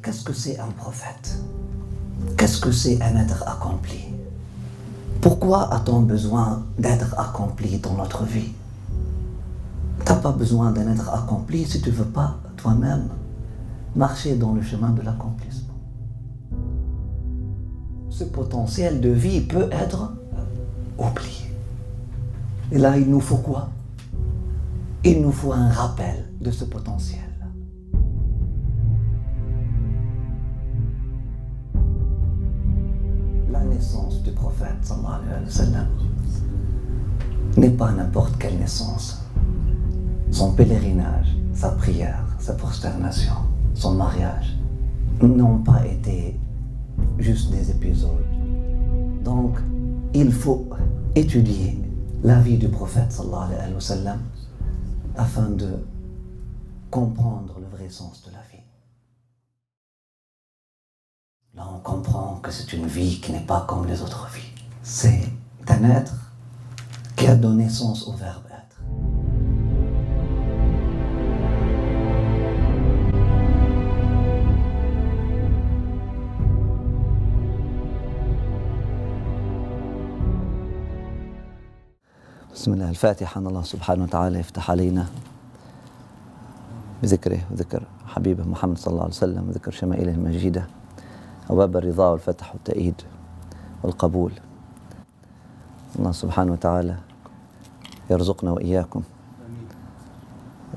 qu'est-ce que c'est un prophète? Qu'est-ce que c'est un être accompli? Pourquoi a-t-on besoin d'être accompli dans notre vie? Tu n'as pas besoin d'un être accompli si tu ne veux pas toi-même marcher dans le chemin de l'accomplissement. Ce potentiel de vie peut être oublié. Et là, il nous faut quoi? Il nous faut un rappel de ce potentiel. La naissance du prophète, sallallahu alayhi wa sallam, n'est pas n'importe quelle naissance. Son pèlerinage, sa prière, sa prosternation, son mariage n'ont pas été juste des épisodes. Donc, il faut étudier la vie du prophète sallallahu alayhi wa sallam afin de comprendre le vrai sens de la vie. Là, on comprend que c'est une vie qui n'est pas comme les autres vies. C'est un être qui a donné sens au verbe être. بسم الله الفاتحة. أن الله سبحانه وتعالى يفتح علينا بذكره وذكر حبيبه محمد صلى الله عليه وسلم وذكر شمائله المجيدة أبواب الرضا والفتح والتأييد والقبول. الله سبحانه وتعالى يرزقنا وإياكم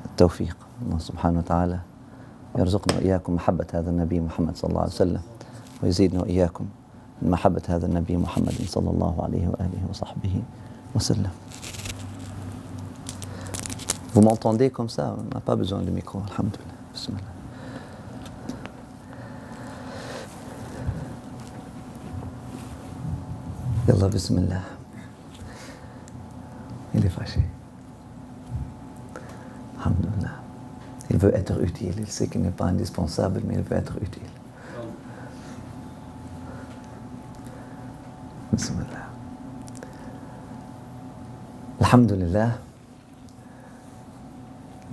التوفيق. الله سبحانه وتعالى يرزقنا وإياكم محبة هذا النبي محمد صلى الله عليه وسلم ويزيدنا وإياكم من محبة هذا النبي محمد صلى الله عليه وآله وصحبه وسلم. Vous m'entendez comme ça? On n'a pas besoin de micro. Alhamdulillah. Bismillah. Yallah, bismillah. Il est fâché. Alhamdulillah. Il veut être utile. Il sait qu'il n'est pas indispensable, mais il veut être utile. Bismillah. Alhamdulillah.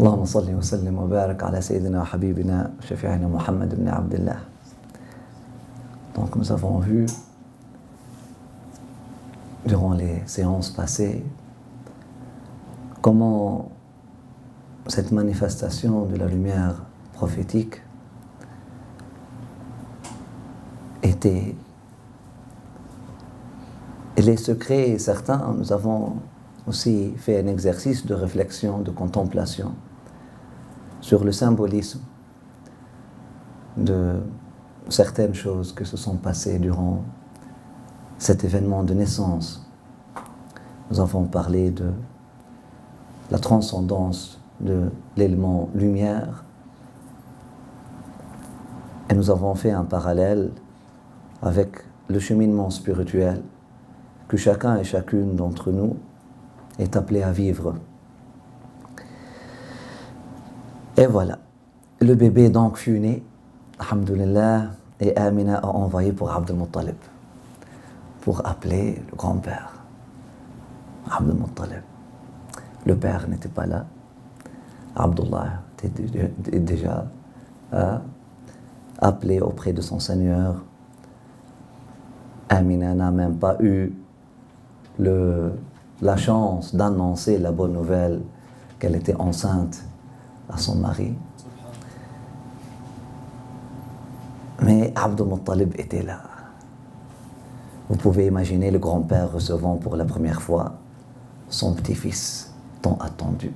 اللهم صل وسلم وبارك على سيدنا وحبيبنا وشفيعنا محمد بن عبد الله. Donc nous avons vu durant les séances passées comment cette manifestation de la lumière prophétique était, et les secrets certains, nous avons aussi fait un exercice de réflexion, de contemplation sur le symbolisme de certaines choses qui se sont passées durant cet événement de naissance. Nous avons parlé de la transcendance de l'élément lumière et nous avons fait un parallèle avec le cheminement spirituel que chacun et chacune d'entre nous est appelé à vivre. Et voilà, le bébé donc fut né, alhamdulillah, et Amina a envoyé pour Abdul Muttalib, pour appeler le grand-père. Abdul Muttalib. Le père n'était pas là. Abdullah était déjà appelé auprès de son Seigneur. Amina n'a même pas eu la chance d'annoncer la bonne nouvelle qu'elle était enceinte à son mari. Mais Abdul Muttalib était là. Vous pouvez imaginer le grand-père recevant pour la première fois son petit-fils tant attendu.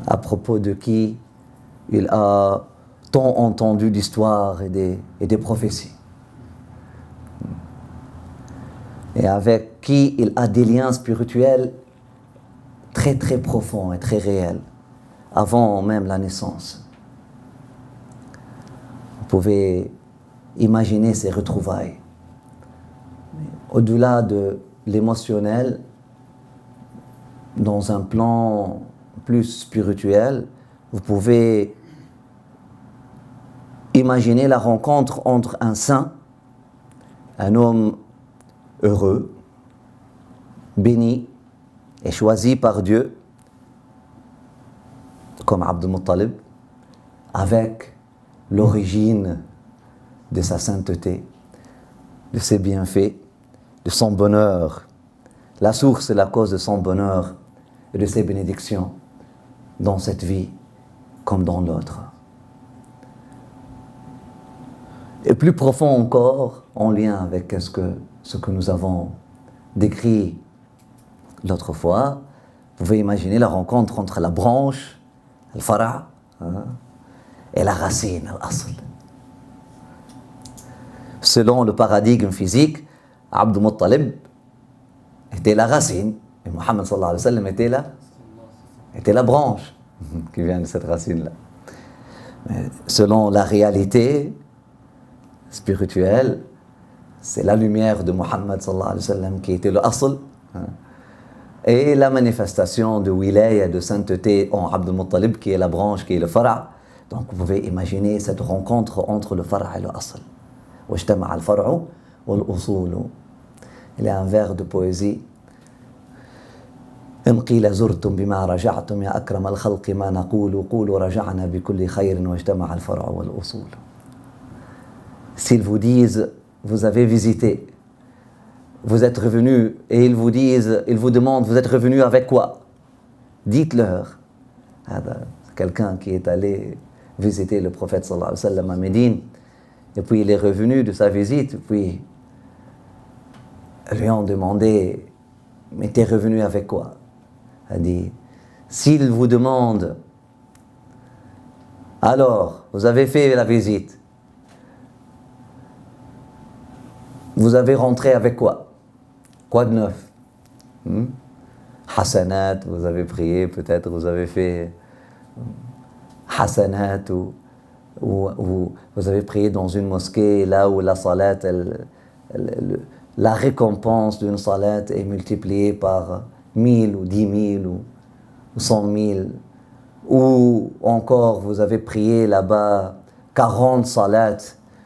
À propos de qui il a tant entendu d'histoires et des prophéties. Et avec qui il a des liens spirituels très très profonds et très réels, avant même la naissance. Vous pouvez imaginer ces retrouvailles. Au-delà de l'émotionnel, dans un plan plus spirituel, vous pouvez imaginer la rencontre entre un saint, un homme heureux, béni et choisi par Dieu, comme Abdul Muttalib, avec l'origine de sa sainteté, de ses bienfaits, de son bonheur, la source et la cause de son bonheur et de ses bénédictions dans cette vie comme dans l'autre. Et plus profond encore, en lien avec ce que nous avons décrit l'autre fois, vous pouvez imaginer la rencontre entre la branche, le fara', et la racine, l'asl. Selon le paradigme physique, Abd al-Muttalib était la racine, et Mohammed sallallahu alayhi wa sallam était la branche qui vient de cette racine-là. Mais selon la réalité spirituelle, c'est la lumière de Mohammed sallallahu alayhi wa sallam qui était le asl, et la manifestation de wilaya, de sainteté en Abd al-Muttalib qui est la branche, qui est le fara'. Donc vous pouvez imaginer cette rencontre entre le fara' et le asl. واجتمع الفرع والأصول. Il y a un vers de poésie. إن قيل زرتم بما رجعتم يا أكرم الخلق ما نقول قولوا رجعنا بكل خير واجتمع الفرع والأصول. S'ils vous disent, vous avez visité, vous êtes revenus, et ils vous disent, ils vous demandent, vous êtes revenus avec quoi? Dites-leur. C'est quelqu'un qui est allé visiter le prophète sallallahu alayhi wa sallam à Médine, et puis il est revenu de sa visite, puis lui ont demandé, mais t'es revenu avec quoi? Il a dit, s'ils vous demandent, alors, vous avez fait la visite, vous avez rentré avec quoi? Quoi de neuf? Hasanat, vous avez prié, peut-être vous avez fait Hasanat, ou vous avez prié dans une mosquée, là où la salat, la récompense d'une salat est multipliée par 1000 ou 10 000 ou 100 000. Ou encore, vous avez prié là-bas 40 salats,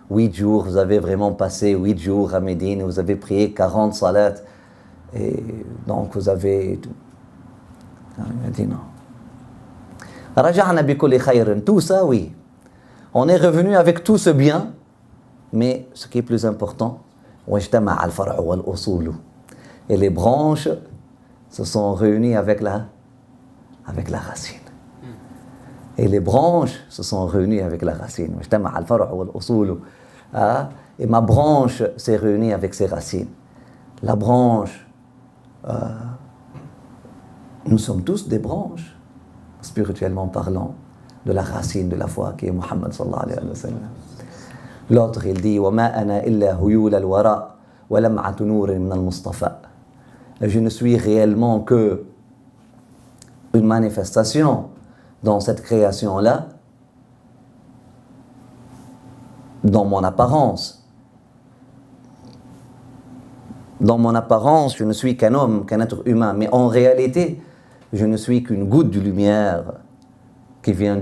8 jours, vous avez vraiment passé 8 jours à Médine, vous avez prié 40 salats. Et donc vous avez... Il a dit non. Raja'na bi kulli khayrin, tout ça, oui. On est revenu avec tout ce bien, mais ce qui est plus important, wajtama'a al-far'u wal-usulu. Et les branches se sont réunies avec la racine. Et les branches se sont réunies avec la racine. Wajtama'a al-far'u wal-usulu. Et ma branche s'est réunie avec ses racines. La branche, nous sommes tous des branches, spirituellement parlant, de la racine de la foi qui est Muhammad sallallahu alayhi wa sallam. L'autre, il dit وَمَا أَنَا إِلَّا هُيُولَ الْوَرَاء وَلَمْعَةُ نُورٍ مِنَ الْمُصْطَفَى. Je ne suis réellement que une manifestation dans cette création-là, dans mon apparence. Dans mon apparence, je ne suis qu'un homme, qu'un être humain, mais en réalité, je ne suis qu'une goutte de lumière qui vient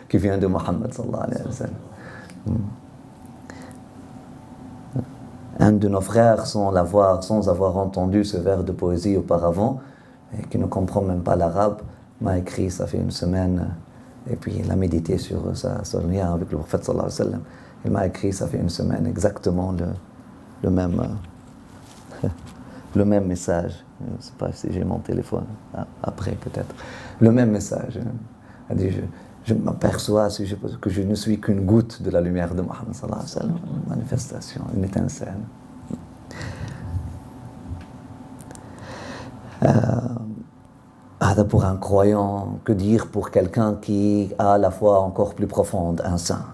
qui vient de Muhammad sallallahu alayhi wa sallam. Un de nos frères, sans avoir entendu ce vers de poésie auparavant, et qui ne comprend même pas l'arabe, m'a écrit, ça fait une semaine, et puis il a médité sur son lien avec le prophète sallallahu alayhi wa sallam. Il m'a écrit, ça fait une semaine, exactement le même message. Je ne sais pas si j'ai mon téléphone, après peut-être. Le même message. Il a dit, je m'aperçois que je ne suis qu'une goutte de la lumière de Muhammad sallallahu alayhi wa sallam. Une manifestation, une étincelle. Pour un croyant, que dire pour quelqu'un qui a la foi encore plus profonde, un saint?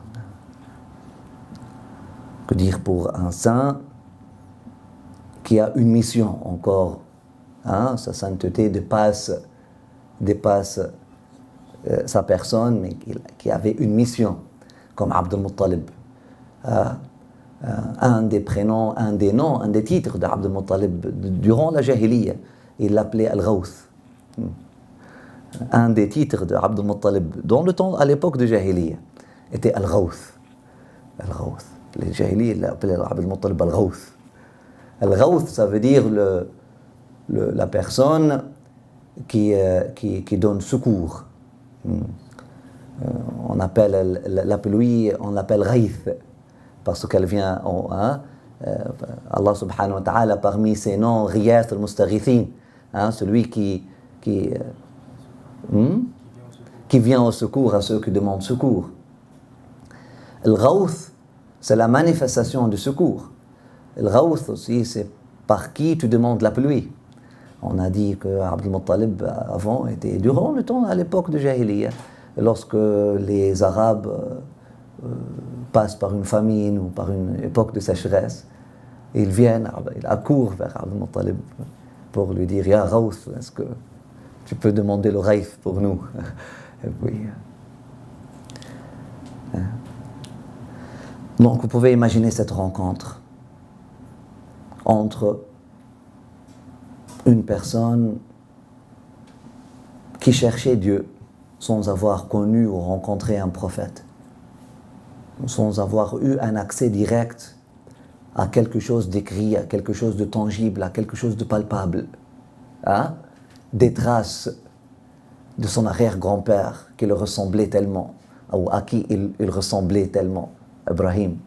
Que dire pour un saint qui a une mission encore? Sa sainteté dépasse sa personne, mais qui avait une mission, comme Abd al-Muttalib. Un des prénoms, un des noms, un des titres d'Abd al-Muttalib durant la Jahiliya, il l'appelait Al-Ghawth. Un des titres d'Abd al-Muttalib dans le temps, à l'époque de Jahiliya, était Al-Ghawth. Al-Ghawth. Les Jahiliya l'appelaient Abd al-Muttalib Al-Ghawth. Al-Ghawth, ça veut dire la personne qui donne secours. On appelle la pluie, on l'appelle Ghaith, parce qu'elle vient, Allah subhanahu wa ta'ala, parmi ses noms, Ghiyath al-Mustaghithin, celui qui vient au secours à ceux qui demandent secours. Le Ghawth, c'est la manifestation du secours. Le Ghawth aussi, c'est par qui tu demandes la pluie. On a dit que Abd al-Muttalib avant était, durant le temps, à l'époque de Jahiliyyah, lorsque les Arabes passent par une famine ou par une époque de sécheresse, ils viennent, ils accourent vers Abd al-Muttalib pour lui dire « Ya Ghawth, est-ce que tu peux demander le Ghaith pour nous ?» Et puis, donc vous pouvez imaginer cette rencontre entre une personne qui cherchait Dieu sans avoir connu ou rencontré un prophète, sans avoir eu un accès direct à quelque chose d'écrit, à quelque chose de tangible, à quelque chose de palpable, des traces de son arrière-grand-père qui le ressemblait tellement, ou à qui il ressemblait tellement, Ibrahim.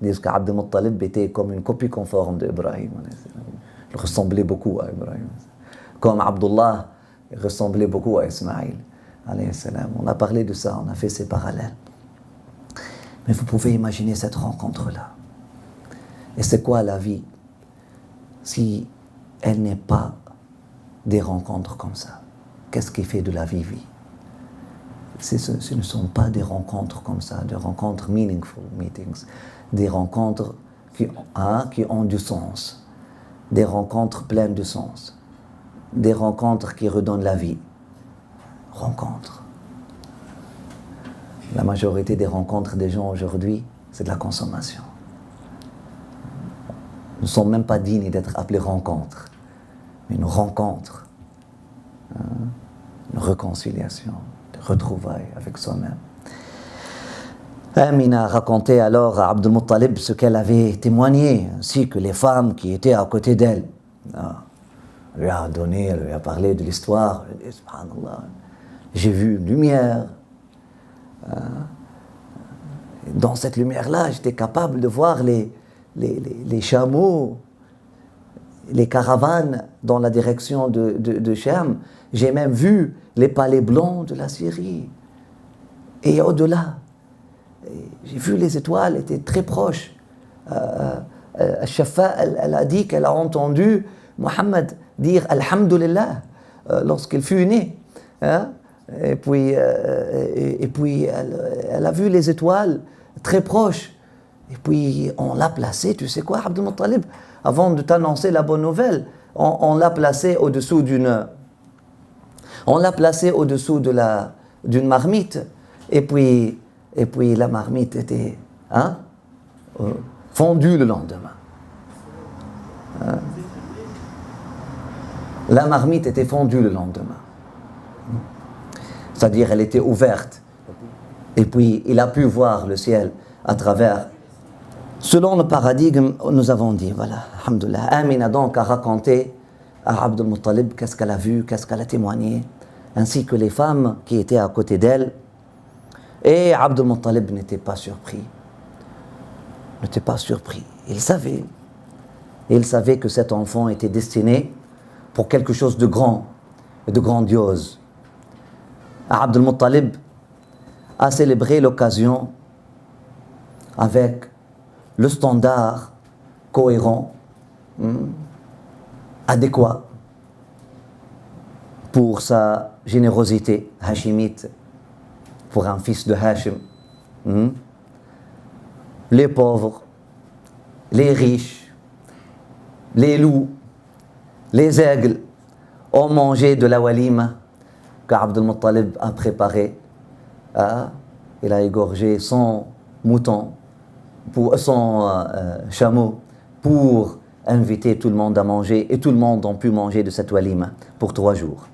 Ils disent qu'Abd al-Muttalib était comme une copie conforme d'Ibrahim. Il ressemblait beaucoup à Ibrahim. Comme Abdullah ressemblait beaucoup à Ismaïl. On a parlé de ça, on a fait ces parallèles. Mais vous pouvez imaginer cette rencontre-là. Et c'est quoi la vie si elle n'est pas des rencontres comme ça? Qu'est-ce qui fait de la vie vie? Ce ne sont pas des rencontres comme ça, des rencontres meaningful meetings, des rencontres qui ont du sens, des rencontres pleines de sens, des rencontres qui redonnent la vie. Rencontres. La majorité des rencontres des gens aujourd'hui, c'est de la consommation. Nous ne sommes même pas dignes d'être appelés rencontres, mais une rencontre, une réconciliation, des retrouvailles avec soi-même. Amina racontait alors à Abd al-Muttalib ce qu'elle avait témoigné, ainsi que les femmes qui étaient à côté d'elle. Elle lui a donné, elle lui a parlé de l'histoire. Elle dit, subhanallah, j'ai vu une lumière. Dans cette lumière-là, j'étais capable de voir les chameaux, les caravanes dans la direction de Cham. J'ai même vu les palais blancs de la Syrie. Et au-delà, j'ai vu les étoiles étaient très proches. Shafa, elle a dit qu'elle a entendu Mohammed dire Alhamdulillah lorsqu'il fut né. Et puis elle a vu les étoiles très proches. Et puis on l'a placé, tu sais quoi, Abd al-Muttalib, avant de t'annoncer la bonne nouvelle, on l'a placé au-dessous d'une d'une marmite. Et puis la marmite était fondue le lendemain. La marmite était fondue le lendemain. C'est-à-dire, elle était ouverte. Et puis, il a pu voir le ciel à travers. Selon le paradigme, nous avons dit, voilà, alhamdoulilah. Amina donc a raconté à Abd al-Muttalib qu'est-ce qu'elle a vu, qu'est-ce qu'elle a témoigné, ainsi que les femmes qui étaient à côté d'elle. Et Abd al-Muttalib n'était pas surpris. Il savait que cet enfant était destiné pour quelque chose de grand et de grandiose. Abd al-Muttalib a célébré l'occasion avec le standard cohérent, adéquat pour sa générosité hachimite, pour un fils de Hachim. Les pauvres, les riches, les loups, les aigles ont mangé de la walima qu'Abd al-Muttalib a préparé. Il a égorgé 100 moutons, 100 chameaux pour inviter tout le monde à manger, et tout le monde a pu manger de cette walima pour 3 jours.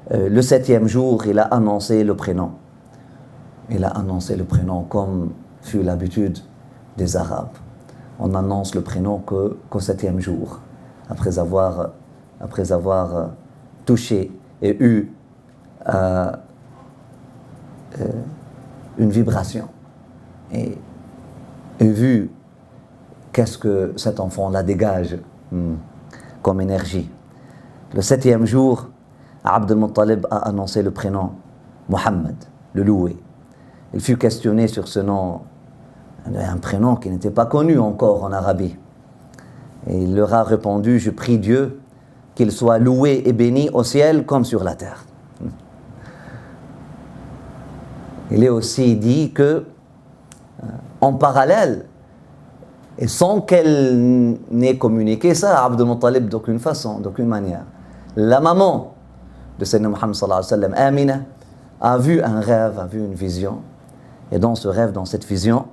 Le 7e jour, il a annoncé le prénom. Il a annoncé le prénom comme fut l'habitude des Arabes. On annonce le prénom qu'au 7e jour, après avoir touché et eu une vibration. Et vu qu'est-ce que cet enfant-là dégage comme énergie. Le 7e jour, Abd al-Muttalib a annoncé le prénom Mohammed, le loué. Il fut questionné sur ce nom, un prénom qui n'était pas connu encore en Arabie. Et il leur a répondu, je prie Dieu qu'il soit loué et béni au ciel comme sur la terre. Il est aussi dit que, en parallèle, et sans qu'elle n'ait communiqué ça à Abd al-Muttalib d'aucune façon, d'aucune manière, la maman de Sayyidina Muhammad sallallahu alayhi wa sallam, Amina, a vu un rêve, a vu une vision. Et dans ce rêve, dans cette vision,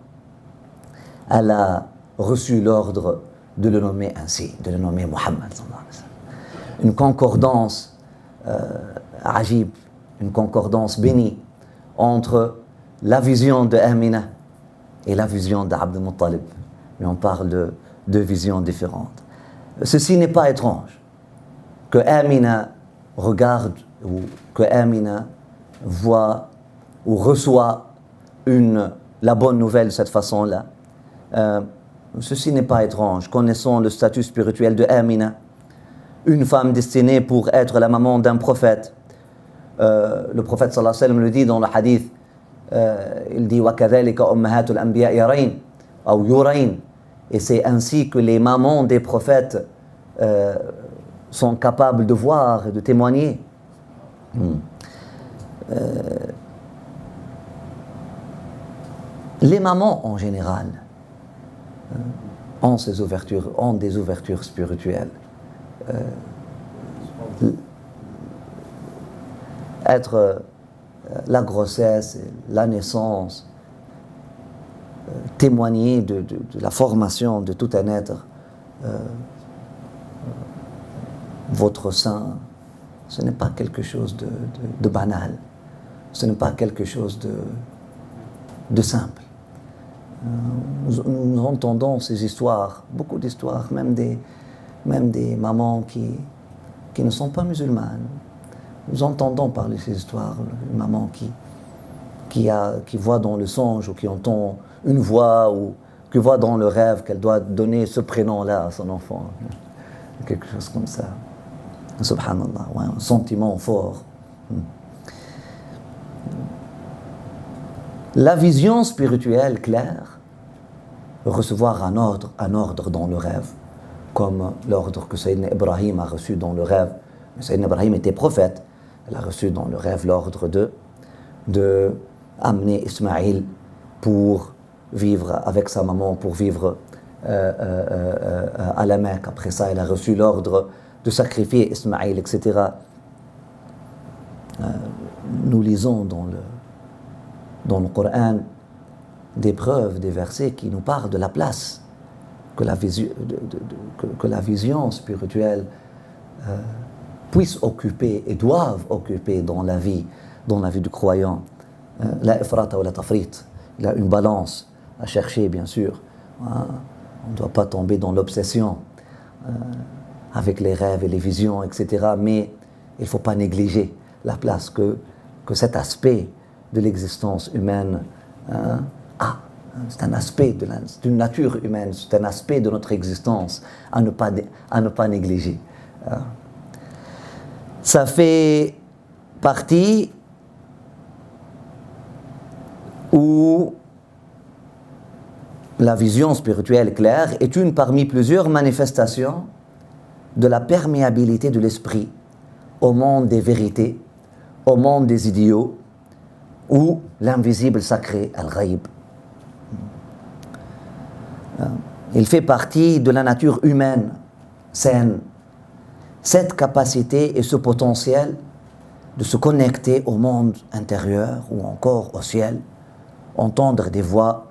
elle a reçu l'ordre de le nommer ainsi, de le nommer Muhammad sallallahu alayhi wa sallam. Une concordance ajib, une concordance bénie entre la vision de Amina et la vision d'Abd al-Muttalib. Mais on parle de deux visions différentes. Ceci n'est pas étrange que Amina regarde ou que Amina voit ou reçoit la bonne nouvelle de cette façon-là. Ceci n'est pas étrange. Connaissons le statut spirituel de Amina, une femme destinée pour être la maman d'un prophète. Le prophète sallallahu alayhi wa sallam le dit dans le hadith, il dit وَكَذَلِكَ أُمَّهَاتُ الْأَنْبِيَاءِ يَرَيْنَ أو يُرَيْنَ. Et c'est ainsi que les mamans des prophètes sont capables de voir et de témoigner. Les mamans en général ont des ouvertures spirituelles. La grossesse, la naissance, témoigner de la formation de tout un être. Votre sein, ce n'est pas quelque chose de banal, ce n'est pas quelque chose de simple. Nous entendons ces histoires, beaucoup d'histoires, même des mamans qui ne sont pas musulmanes. Nous entendons parler de ces histoires, une maman qui voit dans le songe ou qui entend une voix ou qui voit dans le rêve qu'elle doit donner ce prénom-là à son enfant. Quelque chose comme ça. Subhanallah, ouais, un sentiment fort. La vision spirituelle claire, recevoir un ordre dans le rêve, comme l'ordre que Sayyidina Ibrahim a reçu dans le rêve. Sayyidina Ibrahim était prophète. Elle a reçu dans le rêve l'ordre de amener Ismaïl pour vivre avec sa maman, pour vivre à la Mecque. Après ça, elle a reçu l'ordre de sacrifier Ismaïl, etc. Nous lisons dans le Coran des preuves, des versets qui nous parlent de la place que la vision spirituelle puisse occuper et doivent occuper dans la vie du croyant. La ifrata ou la tafrit, il y a une balance à chercher, bien sûr. On ne doit pas tomber dans l'obsession avec les rêves et les visions, etc. Mais il ne faut pas négliger la place que cet aspect de l'existence humaine a. C'est un aspect d'une nature humaine, c'est un aspect de notre existence à ne pas négliger. Ça fait partie où la vision spirituelle claire est une parmi plusieurs manifestations de la perméabilité de l'esprit au monde des vérités, au monde des idéaux, ou l'invisible sacré, al-ghaib. Il fait partie de la nature humaine, saine. Cette capacité et ce potentiel de se connecter au monde intérieur ou encore au ciel, entendre des voix,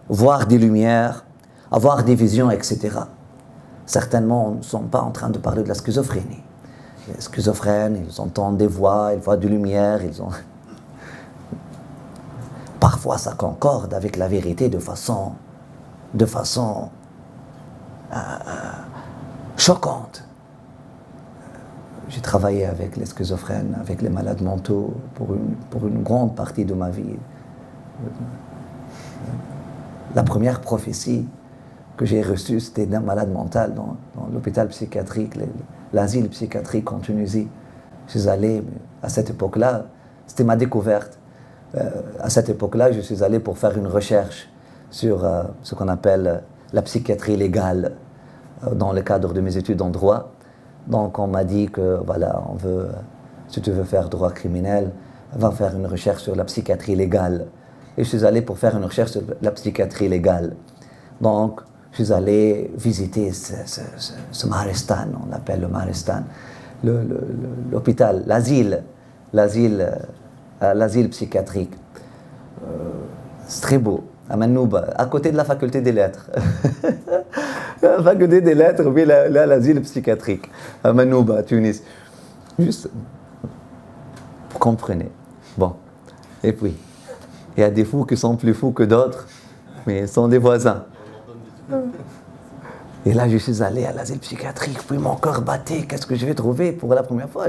voir des lumières, avoir des visions, etc. Certainement, nous ne sommes pas en train de parler de la schizophrénie. Les schizophrènes, ils entendent des voix, ils voient des lumières, Parfois, ça concorde avec la vérité de façon choquante. J'ai travaillé avec les schizophrènes, avec les malades mentaux pour une grande partie de ma vie. La première prophétie que j'ai reçue, c'était d'un malade mental dans l'hôpital psychiatrique, l'asile psychiatrique en Tunisie. Je suis allé, à cette époque-là, c'était ma découverte. À cette époque-là, je suis allé pour faire une recherche sur ce qu'on appelle la psychiatrie légale dans le cadre de mes études en droit. Donc on m'a dit que, voilà, si tu veux faire droit criminel, va faire une recherche sur la psychiatrie légale. Et je suis allé pour faire une recherche sur la psychiatrie légale. Donc, je suis allé visiter ce Maharestan, on l'appelle le Maharestan, l'hôpital, l'asile psychiatrique. C'est très beau, à Manouba, à côté de la faculté des lettres. La faculté des lettres, puis l'asile psychiatrique, à Manouba, à Tunis. Juste, vous comprenez. Bon, et puis, il y a des fous qui sont plus fous que d'autres, mais ils sont des voisins. Et là, je suis allé à l'asile psychiatrique, puis mon cœur battait. Qu'est-ce que je vais trouver pour la première fois?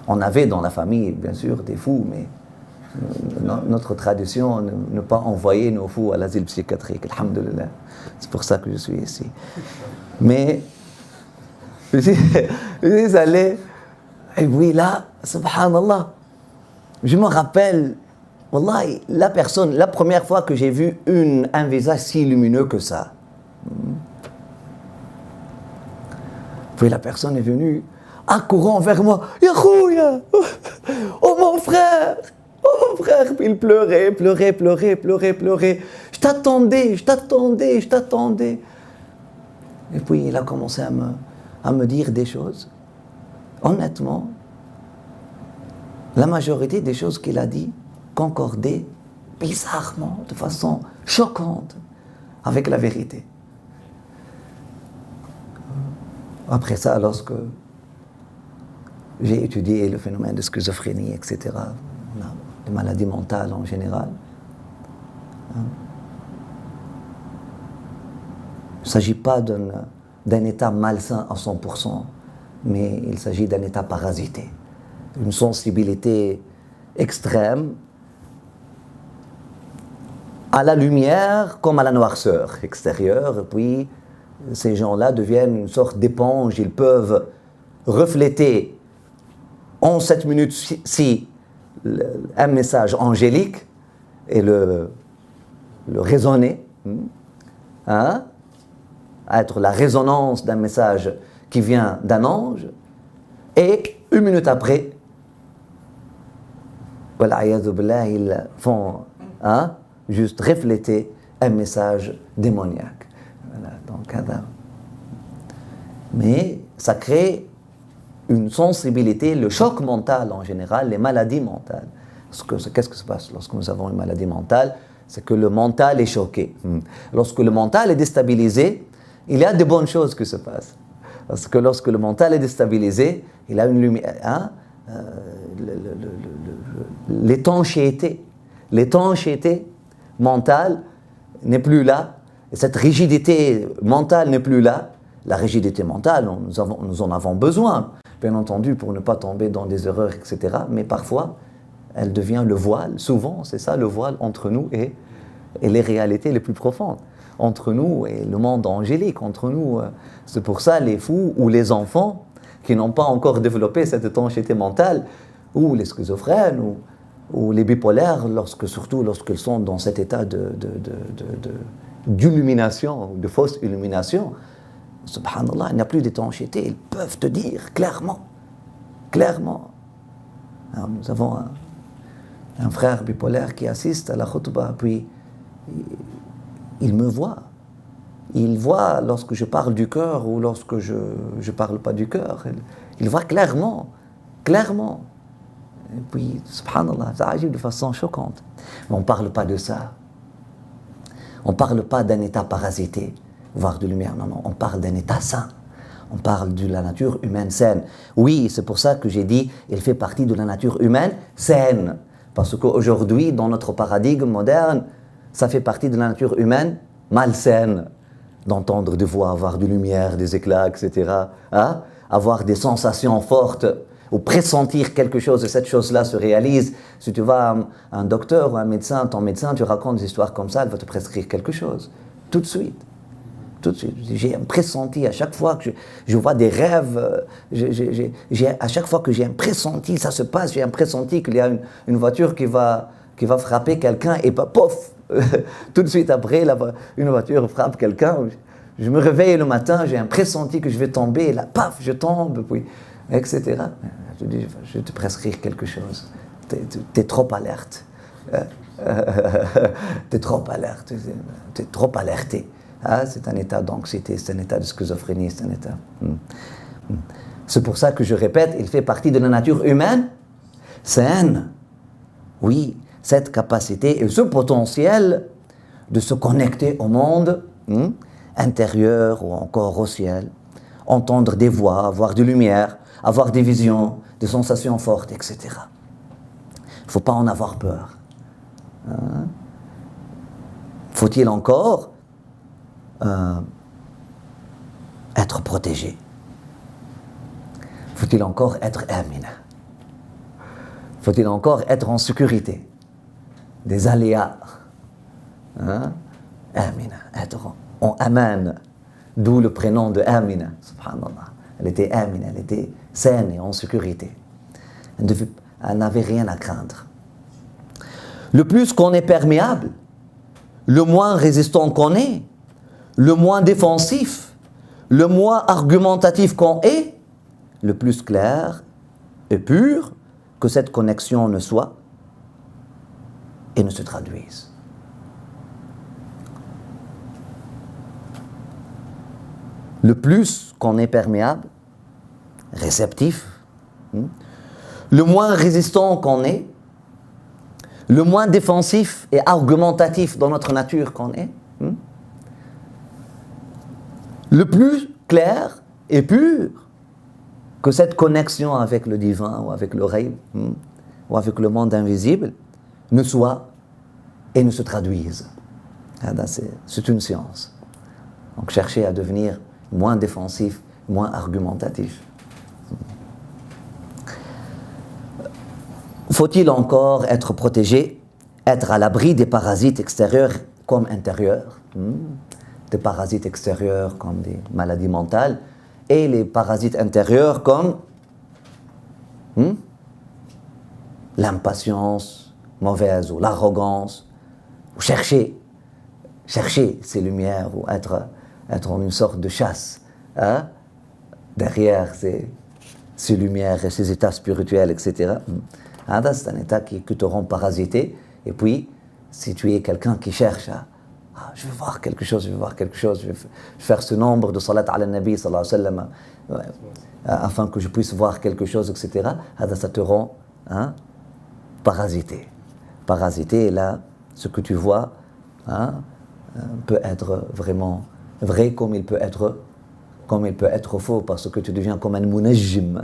On avait dans la famille, bien sûr, des fous, mais notre tradition, ne pas envoyer nos fous à l'asile psychiatrique. Alhamdulillah. C'est pour ça que je suis ici. Mais, je suis allé, et oui, là, subhanallah, je me rappelle, wallahi, la première fois que j'ai vu un visage si lumineux que ça. Puis la personne est venue, accourant vers moi, « Ya khouya, oh mon frère, puis il pleurait. Je t'attendais. Et puis il a commencé à me dire des choses. Honnêtement, la majorité des choses qu'il a dit concordaient bizarrement, de façon choquante, avec la vérité. Après ça, lorsque j'ai étudié le phénomène de schizophrénie, etc., de maladies mentales en général, il ne s'agit pas d'un état malsain à 100%, mais il s'agit d'un état parasité, une sensibilité extrême à la lumière comme à la noirceur extérieure, et puis ces gens-là deviennent une sorte d'éponge, ils peuvent refléter en 7 minutes un message angélique et le raisonner, être la résonance d'un message qui vient d'un ange, et 1 minute après, ils font juste refléter un message démoniaque. Voilà, donc, mais ça crée une sensibilité, le choc mental en général, les maladies mentales. Qu'est-ce qui se passe lorsque nous avons une maladie mentale? C'est que le mental est choqué. Lorsque le mental est déstabilisé, il y a de bonnes choses qui se passent. Parce que lorsque le mental est déstabilisé, il a une lumière, l'étanchéité mentale n'est plus là, et cette rigidité mentale n'est plus là. La rigidité mentale, nous en avons besoin, bien entendu, pour ne pas tomber dans des erreurs, etc. Mais parfois, elle devient le voile, souvent, c'est ça le voile entre nous et les réalités les plus profondes, entre nous et le monde angélique, entre nous. C'est pour ça les fous ou les enfants qui n'ont pas encore développé cette étanchéité mentale, ou les schizophrènes, ou les bipolaires, surtout lorsqu'ils sont dans cet état d'illumination, de fausse illumination, subhanallah, il n'y a plus d'étanchéité, ils peuvent te dire clairement. Alors, nous avons un frère bipolaire qui assiste à la khutbah, puis il me voit. Il voit lorsque je parle du cœur ou lorsque je ne parle pas du cœur. Il voit clairement. Et puis, subhanallah, ça agit de façon choquante. Mais on ne parle pas de ça. On ne parle pas d'un état parasité, voire de lumière. Non, on parle d'un état sain. On parle de la nature humaine saine. Oui, c'est pour ça que j'ai dit, il fait partie de la nature humaine saine. Parce qu'aujourd'hui, dans notre paradigme moderne, ça fait partie de la nature humaine malsaine. D'entendre des voix, avoir de lumière, des éclats, etc. Avoir des sensations fortes. ou pressentir quelque chose et cette chose-là se réalise. Si tu vas à un docteur ou un médecin, ton médecin, tu racontes des histoires comme ça, elle va te prescrire quelque chose. Tout de suite. Tout de suite. J'ai un pressenti à chaque fois que je vois des rêves, à chaque fois que j'ai un pressenti, ça se passe, j'ai un pressenti qu'il y a une voiture qui va frapper quelqu'un et pof, tout de suite après, une voiture frappe quelqu'un. Je me réveille le matin, j'ai un pressenti que je vais tomber, et là, paf, je tombe, puis, etc. Je dis, je vais te prescrire quelque chose. T'es trop alerte. T'es trop alerte. T'es trop alerté. Ah, c'est un état d'anxiété, c'est un état de schizophrénie, c'est un état... C'est pour ça que je répète, il fait partie de la nature humaine saine. Oui, cette capacité et ce potentiel de se connecter au monde intérieur ou encore au ciel, entendre des voix, avoir de lumière, avoir des visions, des sensations fortes, etc. Il ne faut pas en avoir peur. Faut-il encore être protégé? Faut-il encore être amina? Faut-il encore être en sécurité des aléas? Amina, être en aman, d'où le prénom de Amina, subhanallah. Elle était amina, elle était saine et en sécurité. Elle n'avait rien à craindre. Le plus qu'on est perméable, le moins résistant qu'on est, le moins défensif, le moins argumentatif qu'on est, le plus clair et pur que cette connexion ne soit et ne se traduise. Le plus qu'on est perméable, réceptif, le moins résistant qu'on est, le moins défensif et argumentatif dans notre nature qu'on est, le plus clair et pur que cette connexion avec le divin ou avec le rêve ou avec le monde invisible ne soit et ne se traduise. C'est une science. Donc chercher à devenir moins défensif, moins argumentatif. Faut-il encore être protégé, être à l'abri des parasites extérieurs comme intérieurs, des parasites extérieurs comme des maladies mentales, et les parasites intérieurs comme l'impatience mauvaise ou l'arrogance, ou chercher ces lumières, ou être en une sorte de chasse derrière ces lumières et ces états spirituels, etc. C'est un état qui te rend parasité. Et puis, si tu es quelqu'un qui cherche je veux voir quelque chose, je vais faire ce nombre de salat ala nabi sallallahu alayhi wa sallam afin que je puisse voir quelque chose, etc. Ça te rend parasité. Parasité, et là, ce que tu vois peut être vraiment vrai comme il peut être faux, parce que tu deviens comme un munajjim.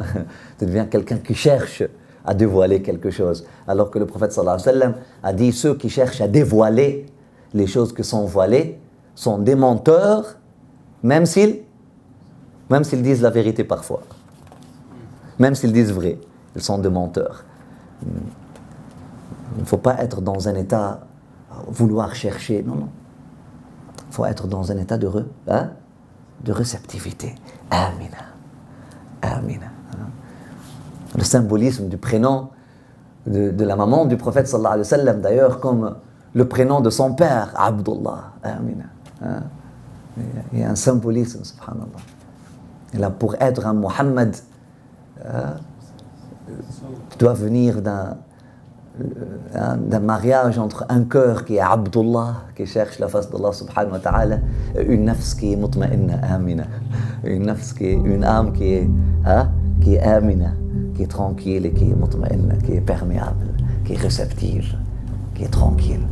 Tu deviens quelqu'un qui cherche à dévoiler quelque chose. Alors que le prophète sallallahu alayhi wa sallam a dit, ceux qui cherchent à dévoiler les choses qui sont voilées sont des menteurs, même s'ils disent la vérité parfois. Même s'ils disent vrai, ils sont des menteurs. Il ne faut pas être dans un état vouloir chercher, non. Il faut être dans un état de réceptivité. Amina. Le symbolisme du prénom de la maman du prophète sallallahu alayhi wa sallam, d'ailleurs, comme le prénom de son père, Abdullah, Amina. Il y a un symbolisme, subhanallah. Et là, pour être un Muhammad, tu dois venir d'un mariage entre un cœur qui est Abdullah, qui cherche la face d'Allah subhanahu wa ta'ala, une nafs qui est mutma'inna, Amina. Une âme qui est Amina, qui est tranquille et qui est mutma'inna, qui est perméable, qui est réceptive, qui est tranquille.